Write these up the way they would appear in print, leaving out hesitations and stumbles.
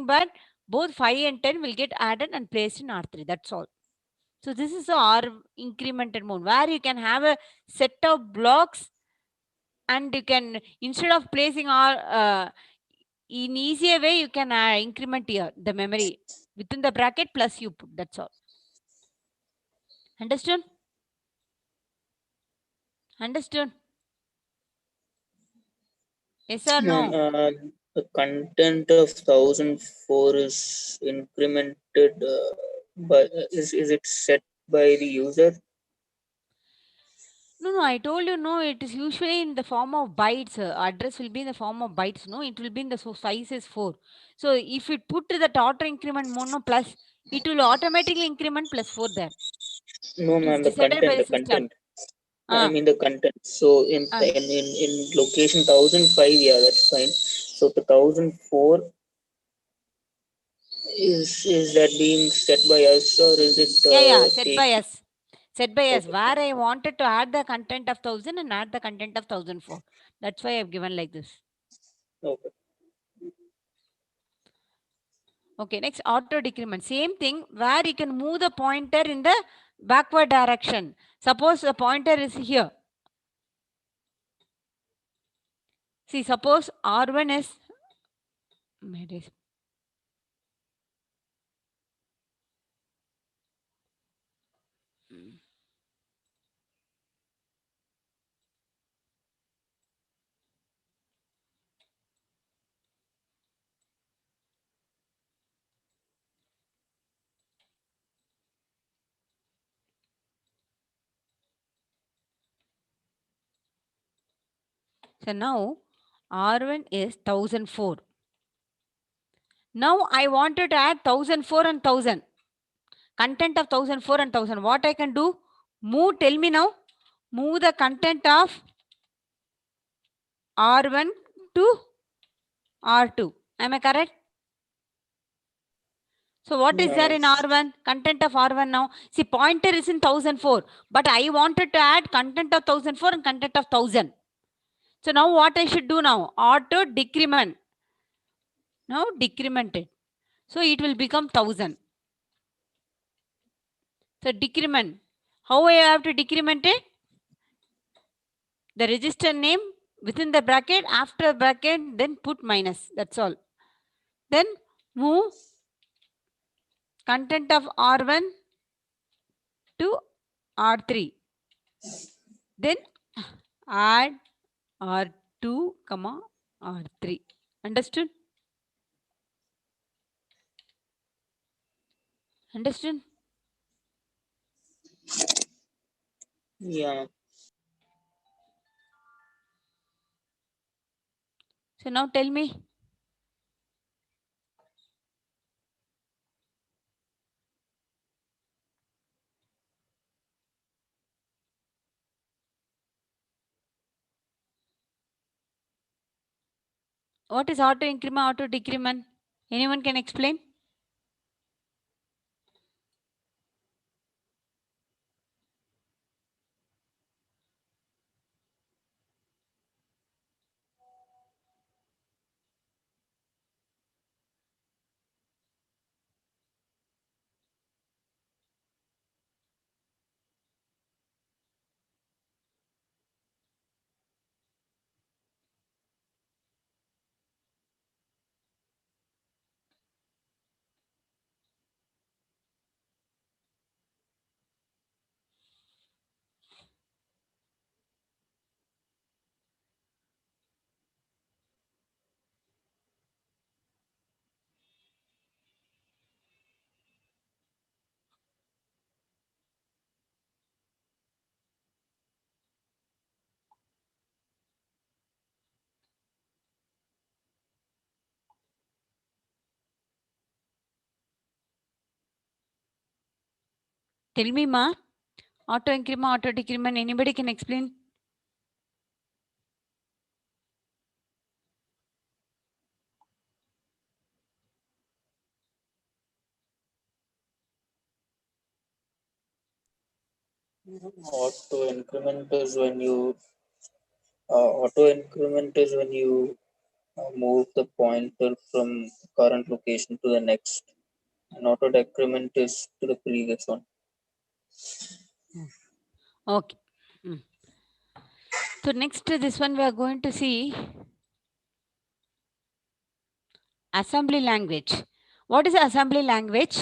but both 5 and 10 will get added and placed in R3. That's all. So this is the R incremented mode where you can have a set of blocks and you can, instead of placing R in easier way, you can increment here the memory within the bracket plus you put. That's all. Understood? Understood? Yes or Ma'am, no? the content of 1004 is incremented by is it set by the user? No, I told you, no, it is usually in the form of bytes. Address will be in the form of bytes. No, it will be in the size is 4. So if it put to the auto increment mode, no, plus, it will automatically increment plus 4 there. No, It is ma'am, the decided by content, the the system. content. I mean the content. So in Uh, in location 1005, yeah, that's fine. So the 1004 is that being set by us or is it yeah, set by take? us. Set by us. Okay, Where I wanted to add the content of 1000 and add the content of 1004. That's why I've given like this. okay. Okay, next auto decrement. Same thing where you can move the pointer in the backward direction. Suppose the pointer is here. See, suppose R1 is, so now R1 is 1004. Now I wanted to add 1004 and 1000. Content of 1004 and 1000. What I can do? Move, tell me now. Move the content of R1 to R2. Am I correct? So what is there in R1? Content of R1 now. See, pointer is in 1004. But I wanted to add content of 1004 and content of 1000. So now what I should do now? Auto decrement. Now decrement it. So it will become 1000. So decrement. How I have to decrement it? The register name within the bracket, after bracket, then put minus. That's all. Then move content of R1 to R3. Then add R2, comma R3. Understood? Understood? Yeah. So now tell me. What is auto increment, auto decrement? Anyone can explain? Tell me, ma. Auto increment, auto decrement. Anybody can explain? Auto increment is when you move the pointer from current location to the next. And auto decrement is to the previous one. Okay. So next to this one, we are going to see assembly language. What is assembly language?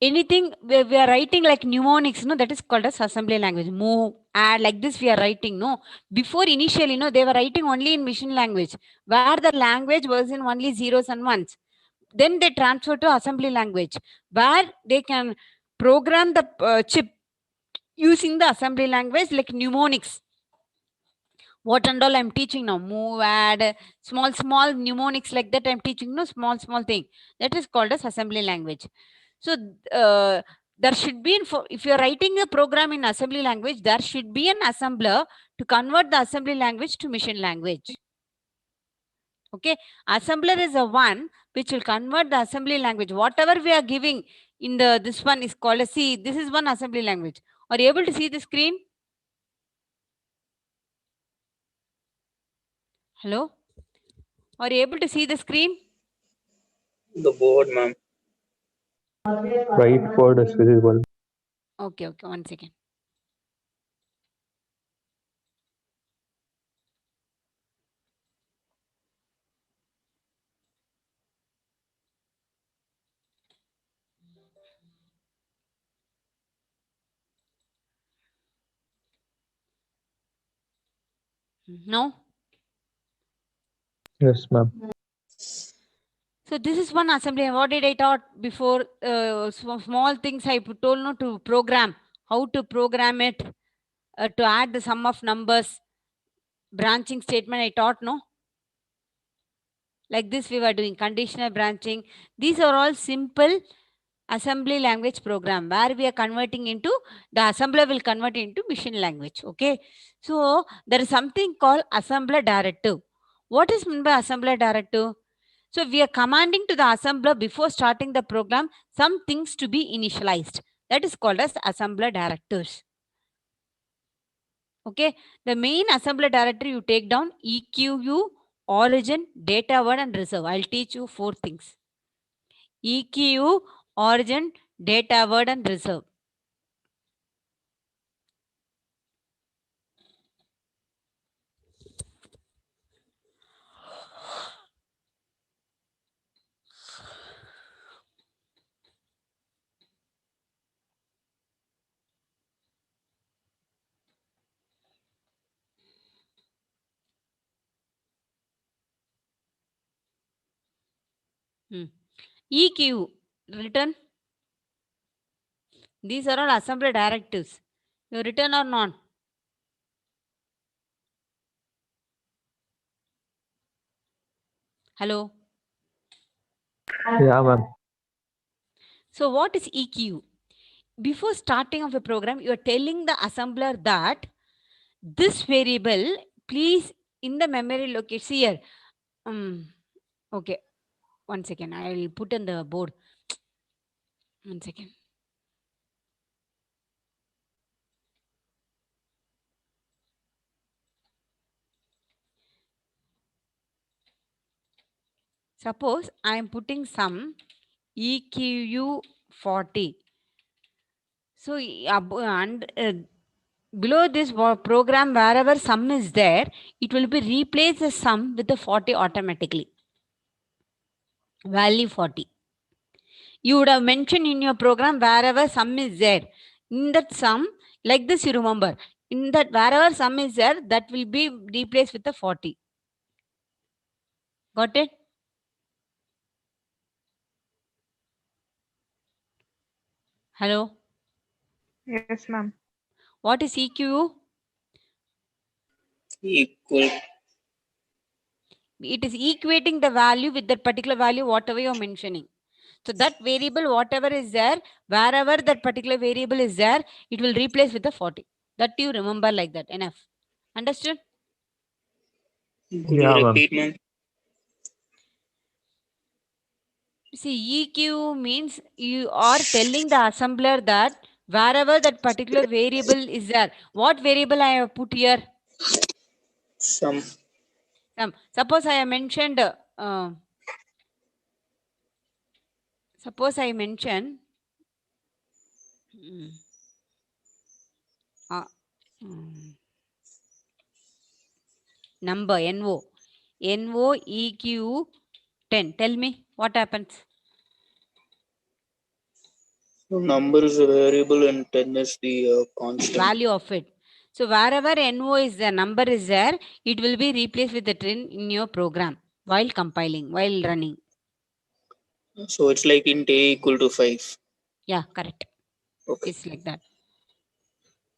Anything we are writing like mnemonics, no, that is called as assembly language. Move, add, like this we are writing, no. Before initially, no, they were writing only in machine language, where the language was in only zeros and ones. Then they transfer to assembly language, where they can program the chip using the assembly language like mnemonics. What and all I'm teaching now, move, add, small mnemonics like that I'm teaching, no, small thing. That is called as assembly language. So there should be, if you're writing a program in assembly language, there should be an assembler to convert the assembly language to machine language. Okay, assembler is a one which will convert the assembly language. Whatever we are giving in this one is called a C. This is one assembly language. Are you able to see the screen? Hello? Are you able to see the screen? The board, ma'am. Whiteboard is visible. Okay, 1 second. No? Yes, ma'am. So this is one assembly. What did I taught before? Small things I told, no, to program. How to program it, to add the sum of numbers. Branching statement I taught, no? Like this we were doing conditional branching. These are all simple assembly language program where we are converting into, the assembler will convert into machine language. Okay. So there is something called assembler directive. What is meant by assembler directive? So we are commanding to the assembler before starting the program some things to be initialized. That is called as assembler directives. Okay. The main assembler directive you take down EQU, origin, data word and reserve. I'll teach you 4 things. EQU, origin, data word and reserve. EQ, written. These are all assembly directives. You written or not? Hello? Yeah, ma'am. So what is EQ? Before starting of a program, you are telling the assembler that this variable, please in the memory location here. Okay, 1 second. I will put in the board. 1 second. Suppose I am putting some EQU 40. So below this program, wherever sum is there, it will be replace the sum with the 40 automatically. Value 40. You would have mentioned in your program wherever sum is there. In that sum, like this you remember. In that wherever sum is there, that will be replaced with the 40. Got it? Hello? Yes, ma'am. What is EQ? Equal. It is equating the value with that particular value, whatever you're mentioning. So that variable, whatever is there, wherever that particular variable is there, it will replace with the 40. That you remember like that. Enough. Understood? Could Yeah, you ma'am. repeat, ma'am? See, EQ means you are telling the assembler that wherever that particular variable is there. What variable I have put here? Sum. Suppose I mentioned, number NO EQ 10. Tell me what happens. Number is a variable and 10 is the constant. Value of it. So wherever NO is the number is there, it will be replaced with the 10 in your program while compiling, while running. So it's like int a equal to 5. Yeah, correct. Okay. It's like that.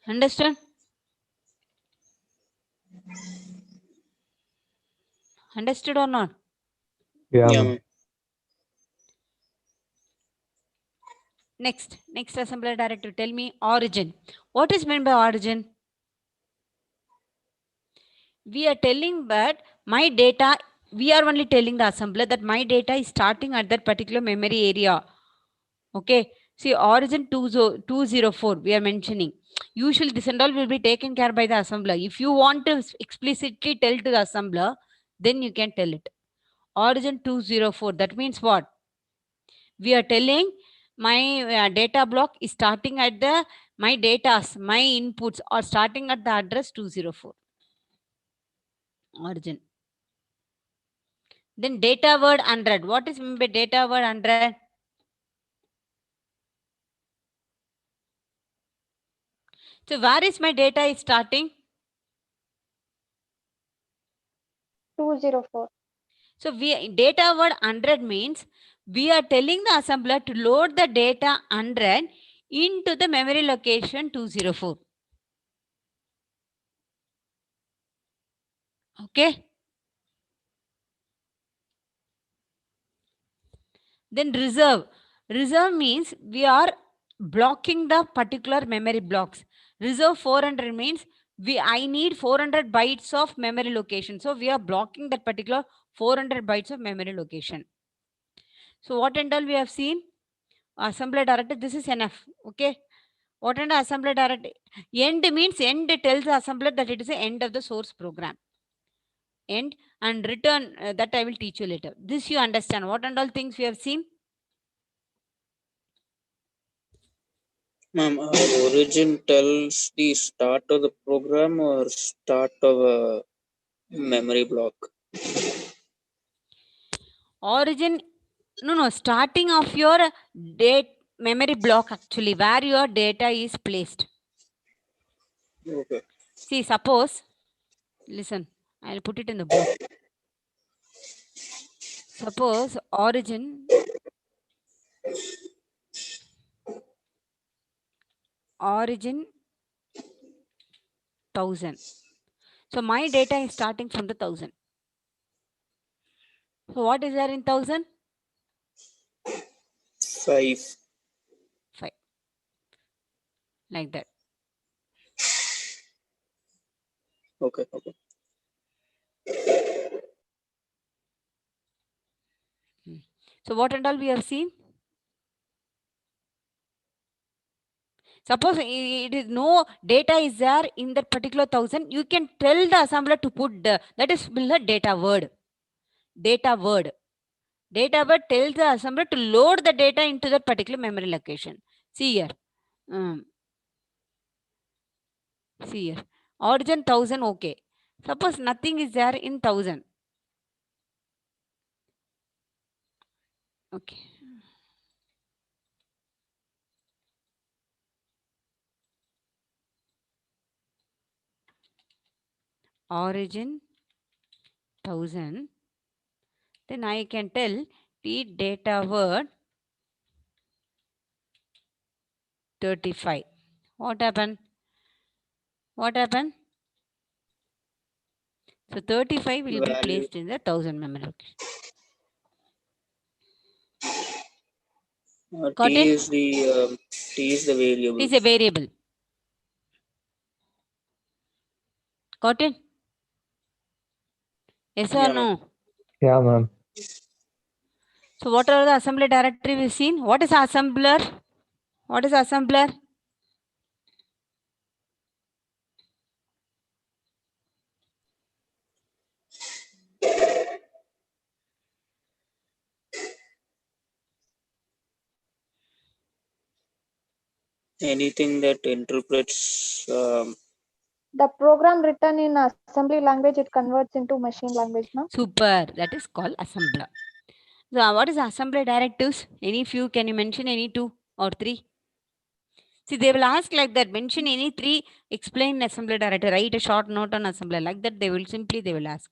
Understand? Understood or not? Yeah, Yeah, ma'am. ma'am. Next assembler directive. Tell me origin. What is meant by origin? We are telling that my data, we are only telling the assembler that my data is starting at that particular memory area. Okay. See, origin 204 we are mentioning. Usually this and all will be taken care by the assembler. If you want to explicitly tell to the assembler, then you can tell it. Origin 204. That means what? We are telling my data block is starting at the, my datas, my inputs are starting at the address 204. Origin. Then data word 100. What is meant by data word 100? So where is my data is starting? 204. So data word 100 means we are telling the assembler to load the data 100 into the memory location 204. Okay. Then reserve. Reserve means we are blocking the particular memory blocks. Reserve 400 means I need 400 bytes of memory location. So we are blocking that particular 400 bytes of memory location. So what and all we have seen? Assembler directive, this is enough. Okay. What and assembler directive? End means end tells the assembler that it is the end of the source program. End and return, that I will teach you later. This you understand. What and all things we have seen? Ma'am, origin tells the start of the program or start of a memory block. Origin, no, starting of your memory block actually, where your data is placed. Okay. See, suppose, listen, I'll put it in the board. Suppose origin 1000. So my data is starting from the 1000. So what is there in 1000? 5. 5. Like that. Okay. Okay. So what and all we have seen? Suppose it is no data is there in that particular 1000, you can tell the assembler to put that is the data word. Data word. Data word tells the assembler to load the data into that particular memory location. See here. See here. Origin 1000, okay. Suppose nothing is there in 1000. Okay. Origin 1000. Then I can tell the data word 35. What happened? What happened? So 35 will be placed in the 1000 memory location. Got T it? is the variable. It is a variable. Got it? Yes or Yeah, no? ma'am. Yeah, ma'am. So what are the assembly directory we've seen? What is assembler? What is assembler? Anything that interprets The program written in assembly language, it converts into machine language, ma'am. Super. That is called assembler. So what is assembler directives? Any few? Can you mention any 2 or 3? See, they will ask like that. Mention any 3. Explain assembler directive. Write a short note on assembler. Like that, they will ask.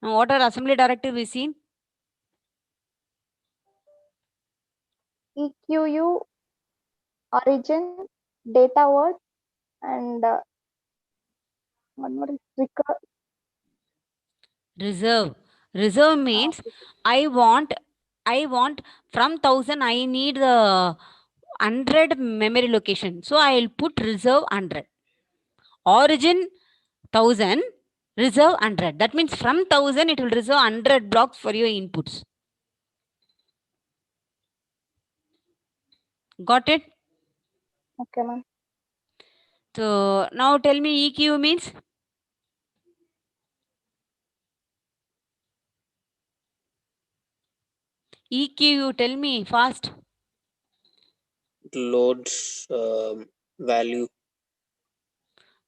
Now, what are assembly directive we seen? EQU, origin, data word, and one more is Reserve. Reserve means I want from 1000 I need the 100 memory location. So I will put reserve 100. Origin 1000, reserve 100. That means from 1000 it will reserve 100 blocks for your inputs. Got it? Okay, ma'am. So now tell me EQ means? EQ, you tell me fast. loads value.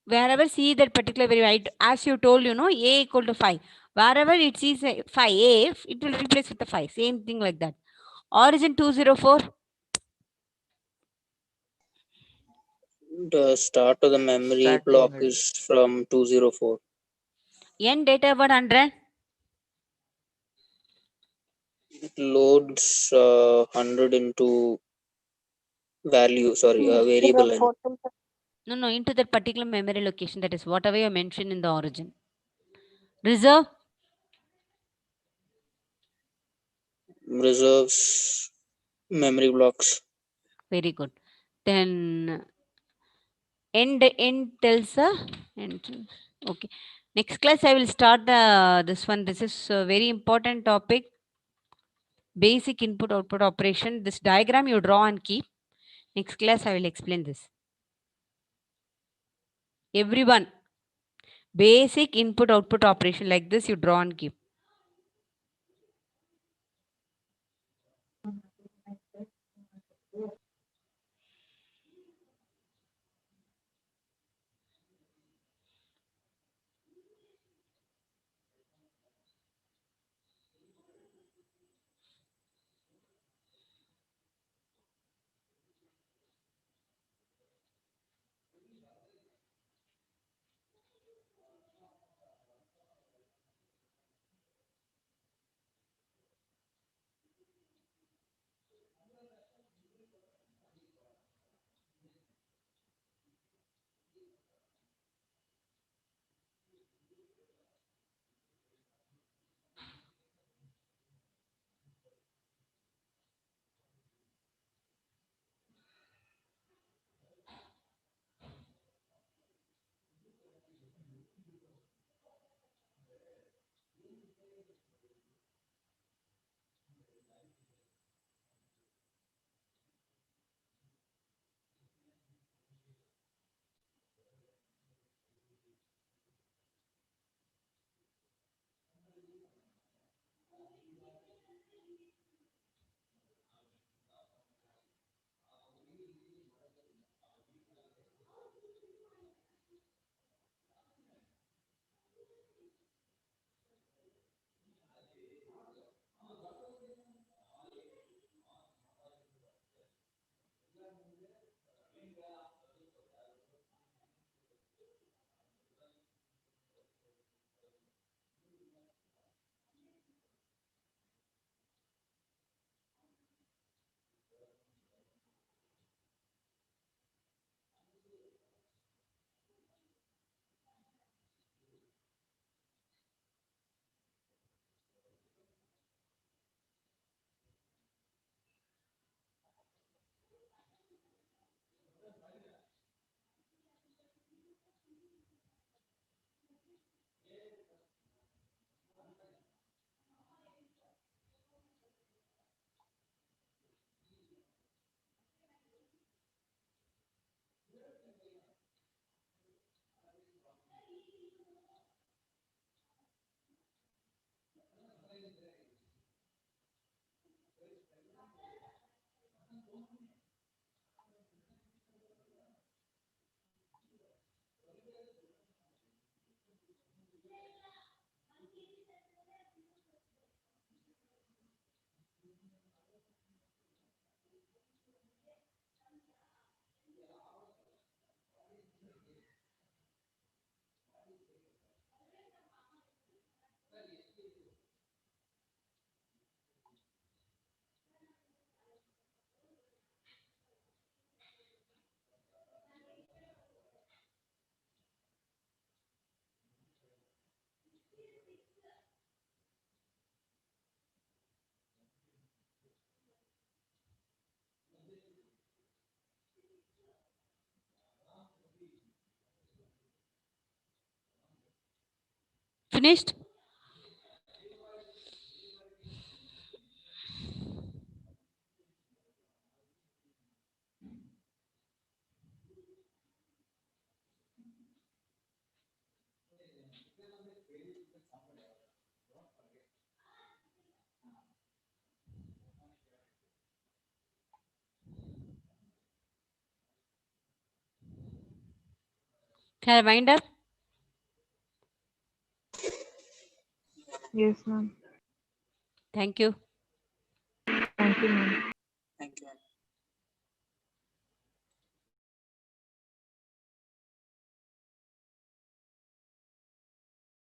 Wherever see that particular value, as you told, A equal to 5. Wherever it sees 5, A, it will replace with the 5. Same thing like that. Origin 204. The start of the memory Stack block memory. is from 204. N data 100. It loads 100 into value, sorry, variable n. 04. No, into that particular memory location. That is whatever you mentioned in the origin. Reserve. Reserves memory blocks. Very good. Then end tells end. Okay. Next class I will start this one. This is a very important topic. Basic input output operation. This diagram you draw and keep. Next class I will explain this. Everyone. Basic input output operation like this you draw and keep. finished? Can I wind up? Yes, ma'am. Thank you. Thank you, ma'am. Thank you.